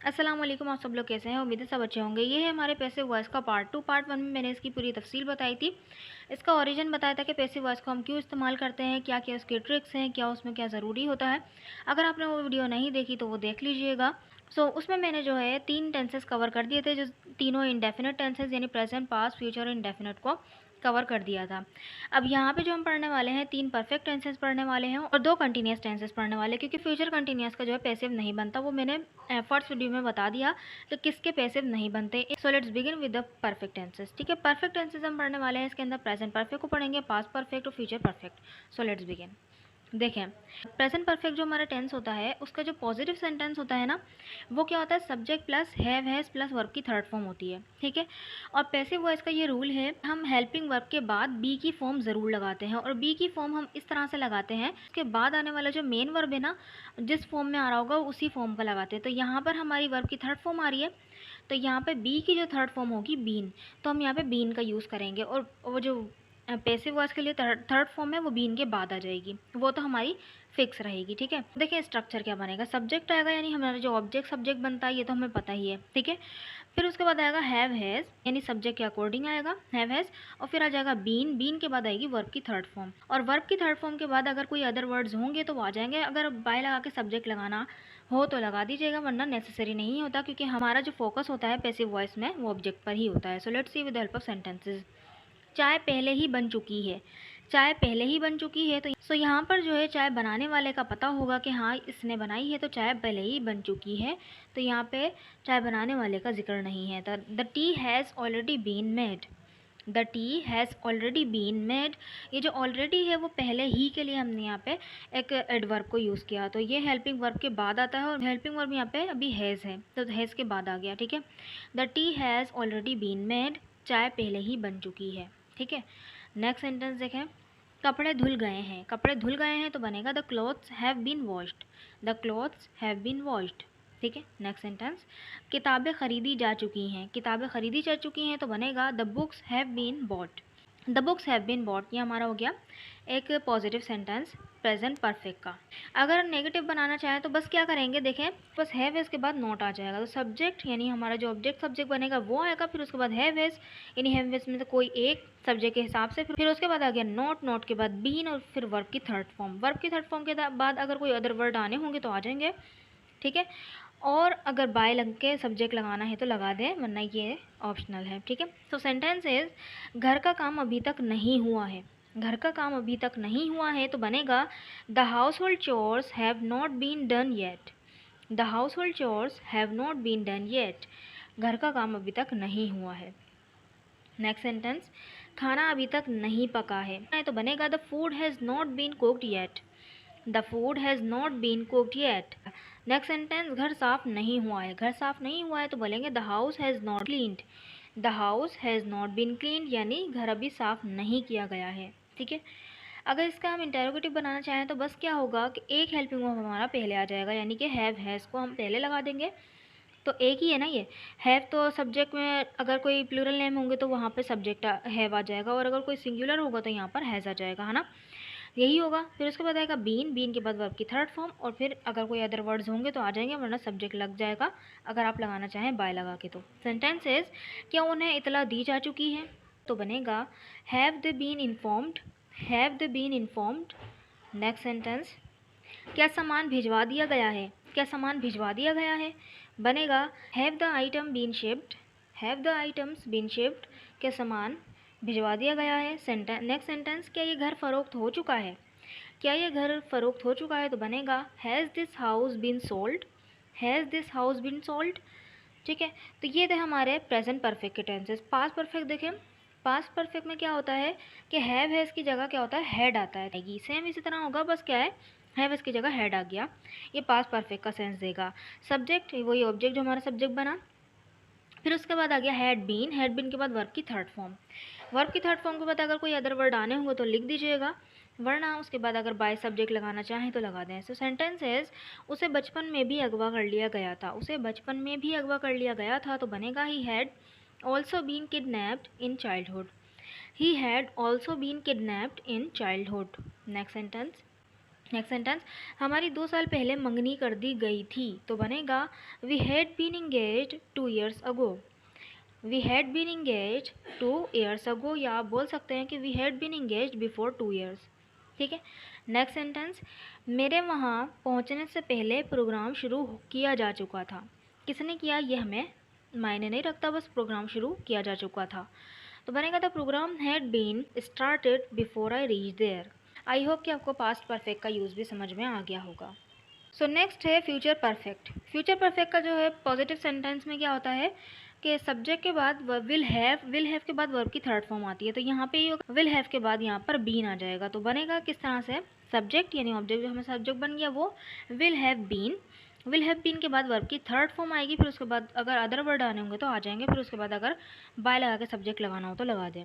अस्सलाम वालेकुम। आप सब लोग कैसे हैं? उम्मीद है सब अच्छे होंगे। ये है हमारे पैसिव वॉइस का पार्ट 2। पार्ट 1 में मैंने इसकी पूरी तफसील बताई थी। इसका ओरिजिन बताया था कि पैसिव वॉइस को हम क्यों इस्तेमाल करते हैं, क्या-क्या उसके ट्रिक्स हैं, क्या उसमें क्या ज़रूरी होता है। अगर आपने वो वीडियो नहीं देखी तो वो देख लीजिएगा। उसमें मैंने जो है 3 टेंसेस कवर कर दिए थे, जो तीनों इंडेफिनिट टेंसेस यानी प्रेज़ेंट, पास्ट, फ्यूचर और इंडेफिनिट को कवर कर दिया था। अब यहाँ पे जो हम पढ़ने वाले हैं 3 परफेक्ट टेंसेस पढ़ने वाले हैं और 2 कंटीन्यूअस टेंसेस पढ़ने वाले हैं, क्योंकि फ्यूचर कंटीन्यूअस का जो है पैसिव नहीं बनता। वो मैंने फर्स्ट वीडियो में बता दिया कि किसके पैसिव नहीं बनते। So let's begin with the perfect tenses. ठीक है, परफेक्ट टेंसेस हम पढ़ने वाले हैं। इसके अंदर प्रेजेंट परफेक्ट को पढ़ेंगे, पास्ट परफेक्ट और future perfect. So let's begin. देखें, प्रेजेंट परफेक्ट जो हमारा टेंस होता है उसका जो पॉजिटिव सेंटेंस होता है ना, वो क्या होता है, subject plus has plus verb की थर्ड फॉर्म होती है। ठीक है, और पैसिव वॉइस का ये रूल है, हम हेल्पिंग वर्ब के बाद बी की फॉर्म ज़रूर लगाते हैं। और बी की फॉर्म हम इस तरह से लगाते हैं, उसके बाद आने वाला जो मेन वर्ब है ना, जिस फॉर्म में आ रहा होगा उसी फॉर्म का लगाते हैं। तो यहाँ पर हमारी वर्ब की थर्ड फॉर्म आ रही है, तो यहाँ पे बी की जो थर्ड फॉर्म होगी बीन, तो हम यहाँ पे बीन का यूज़ करेंगे। और वो जो पैसिव वॉइस के लिए थर्ड फॉर्म है वो बीन के बाद आ जाएगी, वो तो हमारी फिक्स रहेगी। ठीक है, देखिए स्ट्रक्चर क्या बनेगा। सब्जेक्ट आएगा, यानी हमारा जो ऑब्जेक्ट सब्जेक्ट बनता है ये तो हमें पता ही है। ठीक है, फिर उसके बाद आएगा हैव हैज़, यानी सब्जेक्ट के अकॉर्डिंग आएगा हैव हैज़। और फिर आ जाएगा बीन, बीन के बाद आएगी वर्ब की थर्ड फॉर्म। और वर्ब की थर्ड फॉर्म के बाद अगर कोई अदर वर्ड्स होंगे तो वो आ जाएंगे। अगर बाय लगा के सब्जेक्ट लगाना हो तो लगा दीजिएगा, वरना नेसेसरी नहीं होता, क्योंकि हमारा जो फोकस होता है पैसिव वॉइस में वो ऑब्जेक्ट पर ही होता है। So let's see with the help of sentences. चाय पहले ही बन चुकी है। चाय पहले ही बन चुकी है, तो यहाँ पर जो है चाय बनाने वाले का पता होगा कि हाँ इसने बनाई है, तो चाय पहले ही बन चुकी है। तो यहाँ पे चाय बनाने वाले का जिक्र नहीं है। The tea has already been made. The tea has already been made, ये जो ऑलरेडी है वो पहले ही के लिए हमने यहाँ पे एक एडवर्ब को यूज़ किया, तो ये हेल्पिंग वर्ब के बाद आता है। और हेल्पिंग वर्ब यहाँ पे अभी हैज़ है, तो हैज़ के बाद आ गया। ठीक है, the tea has already been made, चाय पहले ही बन चुकी है। ठीक है, नेक्स्ट सेंटेंस देखें। कपड़े धुल गए हैं। कपड़े धुल गए हैं तो बनेगा the clothes have been washed. The clothes have been washed. ठीक है, नेक्स्ट सेंटेंस। किताबें खरीदी जा चुकी हैं। किताबें खरीदी जा चुकी हैं तो बनेगा the books have been bought. The books have been bought, ये हमारा हो गया एक पॉजिटिव सेंटेंस प्रेजेंट परफेक्ट का। अगर नेगेटिव बनाना चाहें तो बस क्या करेंगे, देखें, बस हैव इसके बाद नॉट आ जाएगा, तो सब्जेक्ट यानी हमारा जो ऑब्जेक्ट सब्जेक्ट बनेगा वो आएगा, फिर उसके बाद हैव इज, यानी हैव इज में तो कोई एक सब्जेक्ट के हिसाब से, फिर उसके बाद आ गया नॉट, नॉट के बाद बीन, और फिर वर्ब की थर्ड फॉर्म। वर्ब की थर्ड फॉर्म के बाद अगर कोई अदर वर्ड आने होंगे तो आ जाएंगे। ठीक है, और अगर बाय लग के सब्जेक्ट लगाना है तो लगा दें, वरना ये ऑप्शनल है। ठीक है, तो सेंटेंस इज, घर का काम अभी तक नहीं हुआ है। घर का काम अभी तक नहीं हुआ है तो बनेगा the household chores have not been done yet. The household chores have not been done yet, घर का काम अभी तक नहीं हुआ है। नेक्स्ट सेंटेंस, खाना अभी तक नहीं पका है तो बनेगा the food has not been cooked yet. The food has not been cooked yet. Next sentence, घर साफ नहीं हुआ है। घर साफ नहीं हुआ है तो बोलेंगे the house has not cleaned. The house has not been cleaned, यानी घर अभी साफ नहीं किया गया है। ठीक है, अगर इसका हम इंटेरोगेटिव बनाना चाहें तो बस क्या होगा कि एक हेल्पिंग वर्ब हमारा पहले आ जाएगा, यानी कि हैव हैज़ को हम पहले लगा देंगे। तो एक ही है ना ये, हैव तो सब्जेक्ट में अगर कोई प्लूरल नेम होंगे तो वहाँ पे सब्जेक्ट हैव आ जाएगा, और अगर कोई सिंगुलर होगा तो यहाँ पर हैज़ आ जाएगा, है ना, यही होगा। फिर उसके बाद आएगा बीन, बीन के बाद वर्ब की थर्ड फॉर्म, और फिर अगर कोई अदर वर्ड्स होंगे तो आ जाएंगे, वरना सब्जेक्ट लग जाएगा अगर आप लगाना चाहें बाय लगा के। तो सेंटेंसेस, क्या उन्हें इतला दी जा चुकी है, तो बनेगा have they been informed. Have they been informed. Next sentence, क्या सामान भिजवा दिया गया है। क्या सामान भिजवा दिया गया है, बनेगा have the item been shipped. Have the items been shipped, क्या सामान भिजवा दिया गया है। नेक्स्ट सेंटेंस, क्या ये घर फरोख्त हो चुका है। क्या ये घर फरोख्त हो चुका है तो बनेगा has this house been sold. Has this house been sold. ठीक है, तो ये थे हमारे प्रेजेंट परफेक्ट के टेंसेस। पास्ट परफेक्ट देखें, पास्ट परफेक्ट में क्या होता है कि हैव हैज़ की जगह क्या होता है, हैड आता है। सेम इसी तरह होगा, बस क्या है, हैव इसकी जगह हैड आ गया, ये पास्ट परफेक्ट का सेंस देगा। सब्जेक्ट वही ऑब्जेक्ट जो हमारा सब्जेक्ट बना, फिर उसके बाद आ गया हैड बीन। हैड बीन के बाद वर्ब की थर्ड फॉर्म। वर्ब की थर्ड फॉर्म के बाद अगर कोई अदर वर्ड आने होंगे तो लिख दीजिएगा, वरना उसके बाद अगर बाय सब्जेक्ट लगाना चाहें तो लगा दें। सो सेंटेंसेस, उसे बचपन में भी अगवा कर लिया गया था। उसे बचपन में भी अगवा कर लिया गया था तो बनेगा he had also been kidnapped in childhood. He had also been kidnapped in childhood. Next sentence, next sentence, हमारी 2 साल पहले मंगनी कर दी गई थी, तो बनेगा we had been engaged 2 years ago। We had been engage 2 years ago, या आप बोल सकते हैं कि we had been engage before 2 years। ठीक है। नेक्स्ट सेंटेंस, मेरे वहाँ पहुँचने से पहले प्रोग्राम शुरू किया जा चुका था। किसने किया ये हमें मायने नहीं रखता, बस प्रोग्राम शुरू किया जा चुका था। तो बनेगा the program had been started before I reach there. I hope कि आपको पास्ट परफेक्ट का यूज़ भी समझ में आ गया होगा। सो नेक्स्ट है फ्यूचर परफेक्ट। फ्यूचर परफेक्ट का जो है पॉजिटिव सेंटेंस में क्या होता है कि सब्जेक्ट के बाद विल हैव के बाद वर्ब की थर्ड फॉर्म आती है। तो यहाँ पे ये विल हैव के बाद यहाँ पर बीन आ जाएगा। तो बनेगा किस तरह से, सब्जेक्ट यानी ऑब्जेक्ट जो हमें सब्जेक्ट बन गया वो विल हैव बीन के बाद वर्ब की थर्ड फॉर्म आएगी। फिर उसके बाद अगर अदर वर्ड आने होंगे तो आ जाएंगे। फिर उसके बाद अगर बाय लगा के सब्जेक्ट लगाना हो तो लगा दें।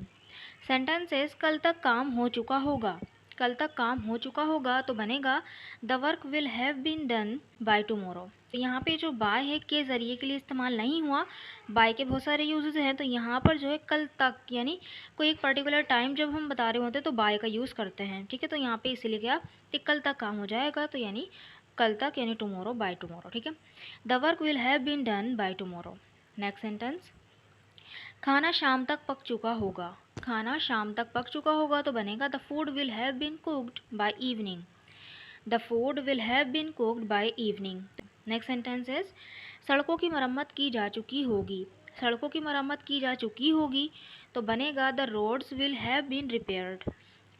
सेंटेंसेस, कल तक काम हो चुका होगा। कल तक काम हो चुका होगा तो बनेगा the work will have been done by tomorrow. तो यहाँ पे जो बाय है के ज़रिए के लिए इस्तेमाल नहीं हुआ, बाय के बहुत सारे यूजेस हैं। तो यहाँ पर जो है कल तक यानी कोई एक पर्टिकुलर टाइम जब हम बता रहे होते हैं तो बाय का यूज़ करते हैं। ठीक है, तो यहाँ पे इसीलिए क्या कि कल तक काम हो जाएगा, तो यानी कल तक यानी टुमारो, बाय टुमारो। ठीक है, the work will have been done by tomorrow. Next sentence, खाना शाम तक पक चुका होगा। खाना शाम तक पक चुका होगा तो बनेगा the food will have been cooked by evening. The food will have been cooked by evening. Next sentence is, सड़कों की मरम्मत की जा चुकी होगी। सड़कों की मरम्मत की जा चुकी होगी तो बनेगा the roads will have been repaired.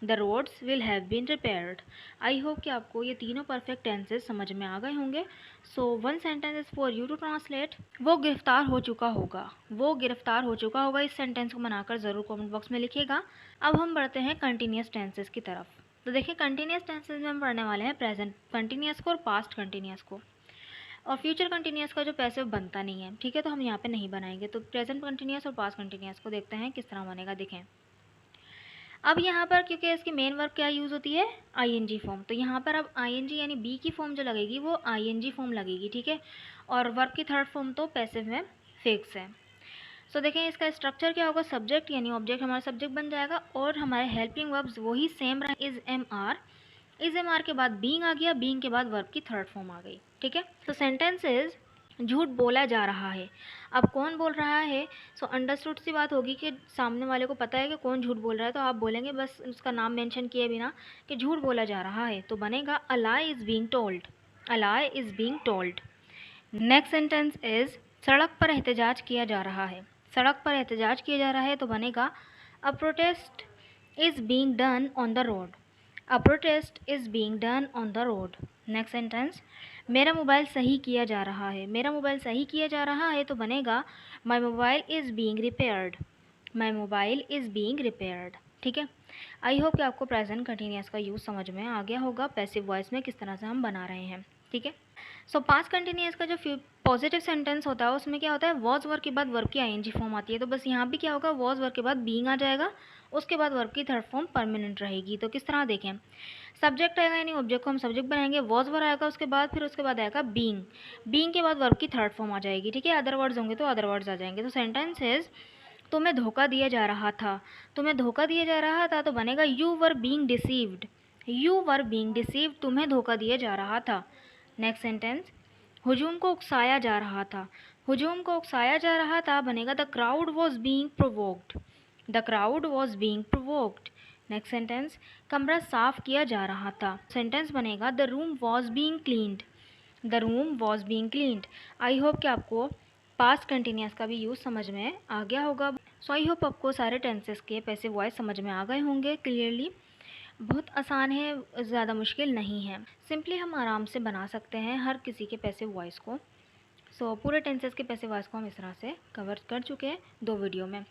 The roads will have been repaired. I hope कि आपको ये तीनों परफेक्ट टेंसेस समझ में आ गए होंगे। So one sentence is for you to translate. वो गिरफ्तार हो चुका होगा। वो गिरफ्तार हो चुका होगा, इस सेंटेंस को बनाकर ज़रूर कमेंट बॉक्स में लिखिएगा। अब हम बढ़ते हैं कंटिन्यूस टेंसेस की तरफ। तो देखिए कंटिन्यूस टेंसेस में हम पढ़ने वाले हैं प्रेजेंट कंटिन्यूस को और पास्ट कंटिन्यूस को। और फ्यूचर कंटिन्यूस का जो पैसिव बनता नहीं है, ठीक है, तो हम यहाँ पे नहीं बनाएंगे। तो प्रेजेंट कंटिन्यूस और पास्ट कंटिन्यूस को देखते हैं किस तरह बनेगा। देखें अब यहाँ पर क्योंकि इसकी मेन वर्ब क्या यूज़ होती है, आईएनजी फॉर्म। तो यहाँ पर अब आईएनजी यानी बी की फॉर्म जो लगेगी वो आईएनजी फॉर्म लगेगी। ठीक है, और वर्ब की थर्ड फॉर्म तो पैसिव में फिक्स है। सो देखें इसका स्ट्रक्चर क्या होगा, सब्जेक्ट यानी ऑब्जेक्ट हमारा सब्जेक्ट बन जाएगा और हमारे हेल्पिंग वर्ब्स वही सेम रहे, इज एम आर के बाद बीइंग आ गया, बीइंग के बाद वर्ब की थर्ड फॉर्म आ गई। ठीक है, तो सेंटेंसेस, झूठ बोला जा रहा है। अब कौन बोल रहा है, सो अंडरस्टूड सी बात होगी कि सामने वाले को पता है कि कौन झूठ बोल रहा है, तो आप बोलेंगे बस उसका नाम मेंशन किए बिना कि झूठ बोला जा रहा है। तो बनेगा a lie is being told. A lie is being told. Next sentence is, सड़क पर एहतजाज किया जा रहा है। सड़क पर एहतजाज किया जा रहा है तो बनेगा a protest is being done on the road. A protest is being done on the road. Next sentence, मेरा मोबाइल सही किया जा रहा है। मेरा मोबाइल सही किया जा रहा है तो बनेगा my mobile is being repaired. My mobile is being repaired. ठीक है, आई होप कि आपको प्रेजेंट कंटिन्यूअस का यूज़ समझ में आ गया होगा, पैसिव वॉइस में किस तरह से हम बना रहे हैं। ठीक है, सो पास्ट कंटिन्यूअस का जो पॉजिटिव सेंटेंस होता है उसमें क्या होता है, वॉज वर्ब के बाद वर्ब की आईएनजी फॉर्म आती है। तो बस यहाँ भी क्या होगा, वॉज वर्ब के बाद बीइंग आ जाएगा, उसके बाद वर्ब की थर्ड फॉर्म परमानेंट रहेगी। तो किस तरह देखें, सब्जेक्ट आएगा यानी ऑब्जेक्ट को हम सब्जेक्ट बनाएंगे, वॉज वर्ब आएगा उसके बाद, फिर उसके बाद आएगा बीइंग, बीइंग के बाद वर्ब की थर्ड फॉर्म आ जाएगी। ठीक है, अदर वर्ड्स होंगे तो अदर वर्ड्स आ जाएंगे। तो सेंटेंस इज, तुम्हें धोखा दिया जा रहा था। तुम्हें धोखा दिया जा रहा था तो बनेगा you were being deceived. You were being deceived, तुम्हें धोखा दिया जा रहा था। नेक्स्ट सेंटेंस, हुजूम को उकसाया जा रहा था। हुजूम को उकसाया जा रहा था बनेगा the crowd was being provoked. The crowd was being provoked. Next sentence, कमरा साफ किया जा रहा था। सेंटेंस बनेगा the room was being cleaned. The room was being cleaned. I hope कि आपको पास्ट कंटिन्यूअस का भी यूज़ समझ में आ गया होगा। सो आई होप आपको सारे टेंसेस के पैसिव वॉइस समझ में आ गए होंगे क्लियरली। बहुत आसान है, ज़्यादा मुश्किल नहीं है, सिंपली हम आराम से बना सकते हैं हर किसी के पैसिव वॉइस को। सो पूरे टेंसेस के पैसिव वॉइस को हम इस तरह से कवर कर चुके हैं 2 वीडियो में।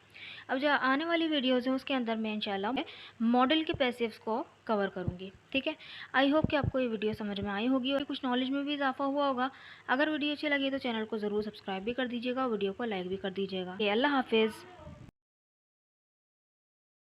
अब जो आने वाली वीडियोज़ हैं उसके अंदर मैं इंशाल्लाह मॉडल के पैसिव्स को कवर करूँगी। ठीक है, आई होप कि आपको ये वीडियो समझ में आई होगी और कुछ नॉलेज में भी इजाफा हुआ होगा। अगर वीडियो अच्छी लगी तो चैनल को ज़रूर सब्सक्राइब भी कर दीजिएगा, वीडियो को लाइक भी कर दीजिएगा। अल्लाह हाफिज़।